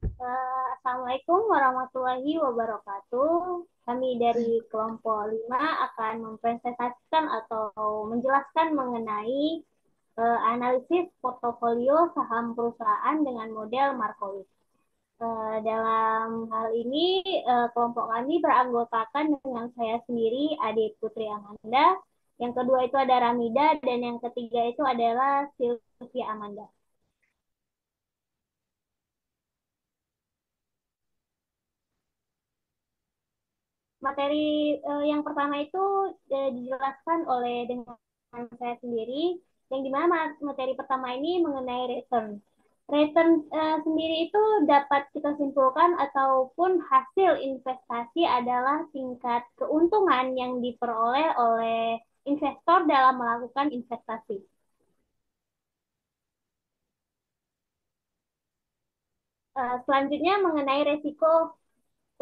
Assalamualaikum warahmatullahi wabarakatuh. Kami dari kelompok 5 akan mempresentasikan atau menjelaskan mengenai analisis portofolio saham perusahaan dengan model Markowitz. Dalam hal ini, kelompok kami beranggotakan dengan saya sendiri, Ade Putri Amanda. Yang kedua itu ada Ramida, dan yang ketiga itu adalah Sylvia Amanda. Materi yang pertama itu dijelaskan oleh dengan saya sendiri, yang dimana materi pertama ini mengenai return. Return sendiri itu dapat kita simpulkan ataupun hasil investasi adalah tingkat keuntungan yang diperoleh oleh investor dalam melakukan investasi. Selanjutnya mengenai resiko.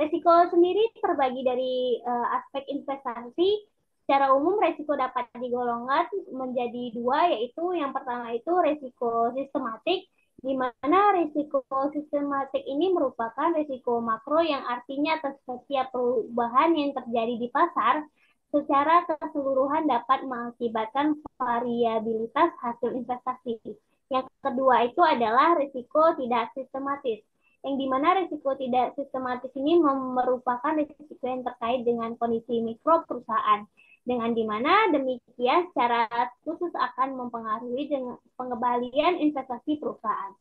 Resiko sendiri terbagi dari aspek investasi. Secara umum, resiko dapat digolongkan menjadi dua, yaitu yang pertama itu resiko sistematik, di mana risiko sistematik ini merupakan risiko makro yang artinya atas setiap perubahan yang terjadi di pasar secara keseluruhan dapat mengakibatkan variabilitas hasil investasi. Yang kedua itu adalah risiko tidak sistematis, yang dimana risiko tidak sistematis ini merupakan risiko yang terkait dengan kondisi mikro perusahaan, dengan dimana demikian secara khusus akan mempengaruhi dengan pengembalian investasi perusahaan.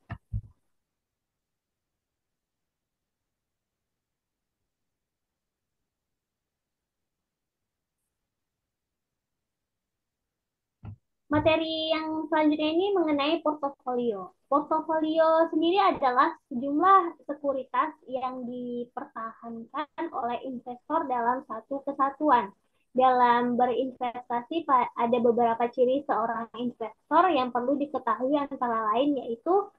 Materi yang selanjutnya ini mengenai portofolio. Portofolio sendiri adalah sejumlah sekuritas yang dipertahankan oleh investor dalam satu kesatuan. Dalam berinvestasi ada beberapa ciri seorang investor yang perlu diketahui antara lain, yaitu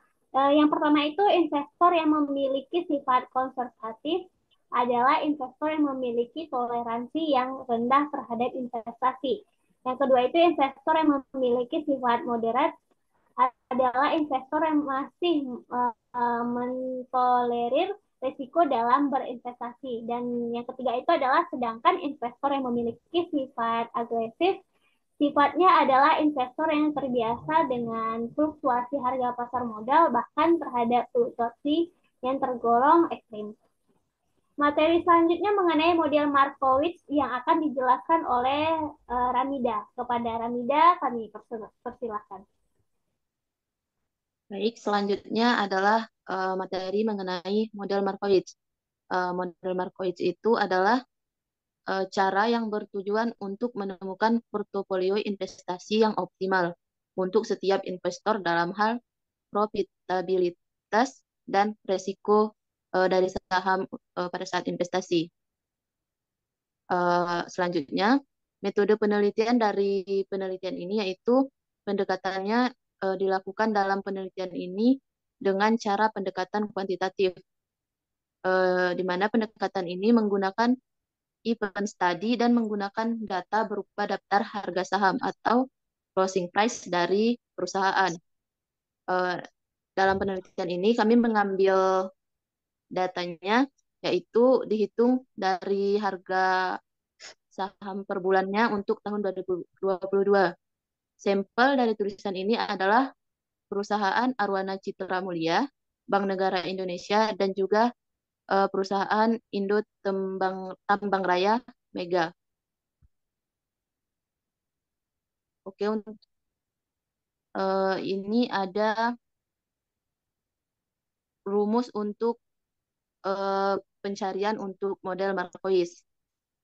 yang pertama itu investor yang memiliki sifat konservatif adalah investor yang memiliki toleransi yang rendah terhadap investasi. Yang kedua itu investor yang memiliki sifat moderat adalah investor yang masih mentolerir risiko dalam berinvestasi. Dan yang ketiga itu adalah sedangkan investor yang memiliki sifat agresif, sifatnya adalah investor yang terbiasa dengan fluktuasi harga pasar modal, bahkan terhadap fluktuasi yang tergolong ekstrim. Materi selanjutnya mengenai model Markowitz yang akan dijelaskan oleh Ramida. Kepada Ramida kami persilahkan. Baik, selanjutnya adalah materi mengenai model Markowitz. Model Markowitz itu adalah cara yang bertujuan untuk menemukan portofolio investasi yang optimal untuk setiap investor dalam hal profitabilitas dan resiko dari saham pada saat investasi. Selanjutnya, metode penelitian dari penelitian ini yaitu pendekatannya dilakukan dalam penelitian ini dengan cara pendekatan kuantitatif, di mana pendekatan ini menggunakan event study dan menggunakan data berupa daftar harga saham atau closing price dari perusahaan. Eh, Dalam penelitian ini kami mengambil datanya yaitu dihitung dari harga saham per bulannya untuk tahun 2022. Sampel dari tulisan ini adalah perusahaan Arwana Citra Mulia, Bank Negara Indonesia, dan juga perusahaan Indo Tambang Raya Mega. Oke, ini ada rumus untuk eh, pencarian untuk model Markowitz.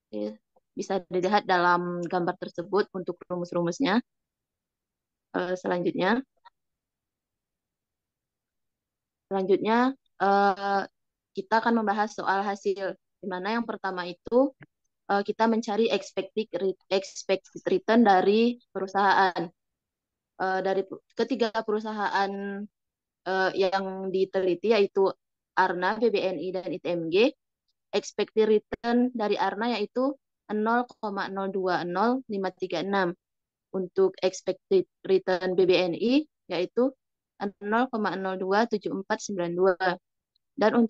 Oke, bisa dilihat dalam gambar tersebut untuk rumus-rumusnya. Selanjutnya, selanjutnya eh, kita akan membahas soal hasil. Di mana yang pertama itu kita mencari expected return dari perusahaan. Dari ketiga perusahaan yang diteliti yaitu Arna, BBNI, dan ITMG, expected return dari Arna yaitu 0,020536. Untuk expected return BBNI yaitu 0,027492. Dan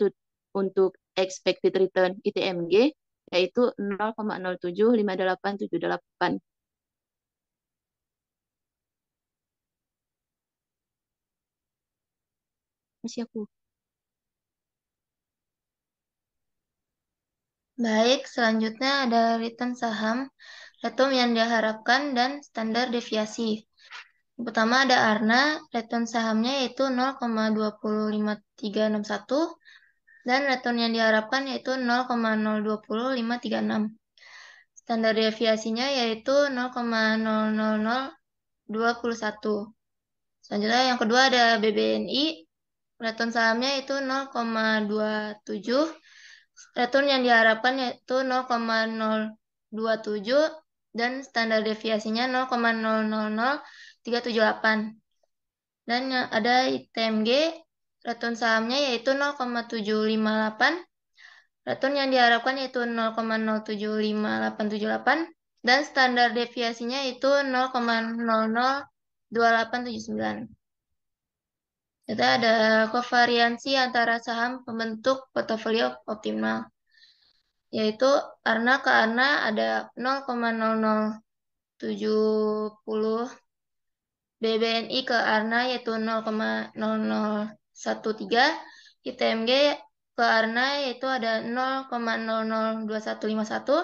untuk expected return ITMG yaitu 0,075878. Masih aku. Baik, selanjutnya ada return saham, return yang diharapkan, dan standar deviasi. Yang pertama ada ARNA, return sahamnya yaitu 0,20531, dan return yang diharapkan yaitu 0,020536. Standar deviasinya yaitu 0,00021. Selanjutnya yang kedua ada BBNI, return sahamnya itu 0,27, return yang diharapkan yaitu 0,027, dan standar deviasinya 0,000378. Dan yang ada ITMG, return sahamnya yaitu 0,758, return yang diharapkan yaitu 0,075878, dan standar deviasinya itu 0,002879. Kita ada kovariansi antara saham pembentuk portofolio optimal, yaitu ARNA ke ARNA ada 0,0070, BBNI ke ARNA yaitu 0,0013, ITMG ke ARNA yaitu ada 0,002151,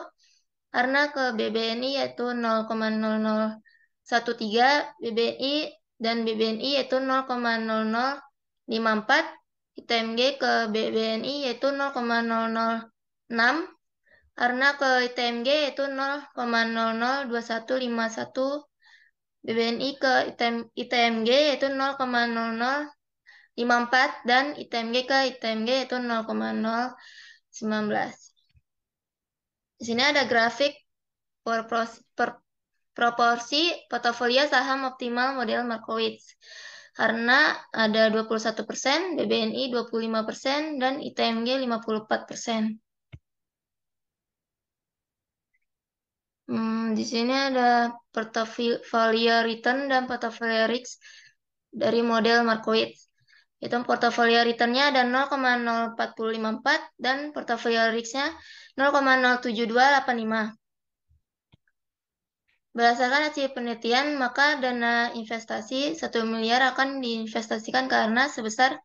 ARNA ke BBNI yaitu 0,0013, BBNI dan BBNI yaitu 0,0054, ITMG ke BBNI yaitu 0,006, ARNA ke ITMG yaitu 0,002151, BBNI ke ITMG yaitu 0,0054, dan ITMG ke ITMG yaitu 0,019. Di sini ada grafik proporsi portofolio saham optimal model Markowitz. Karena ada 21%, BBNI 25%, dan ITMG 54%. Di sini ada portofolio return dan portofolio risk dari model Markowitz. Itu portofolio returnnya ada 0,0454 dan portofolio risknya 0,07285. Berdasarkan hasil penelitian, maka dana investasi 1 miliar akan diinvestasikan ke ARNA sebesar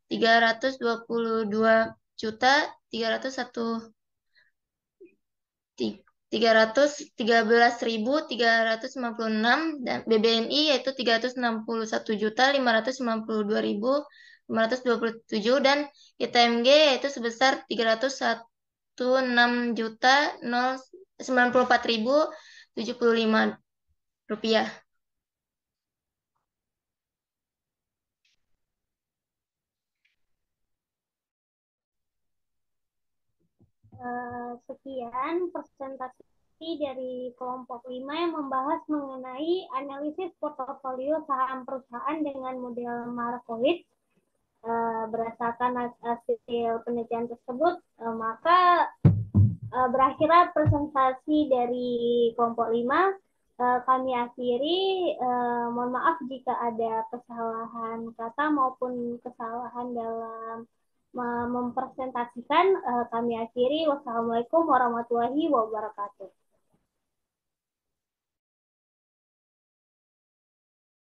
313.356, dan BBNI yaitu 361.552.527, dan ITMG yaitu sebesar 316.094.075 rupiah. Sekian presentasi dari kelompok 5 yang membahas mengenai analisis portofolio saham perusahaan dengan model Markowitz. Berdasarkan hasil penelitian tersebut, maka berakhirlah presentasi dari kelompok 5. Kami akhiri, mohon maaf jika ada kesalahan kata maupun kesalahan dalam mempresentasikan. Kami akhiri. Wassalamualaikum warahmatullahi wabarakatuh.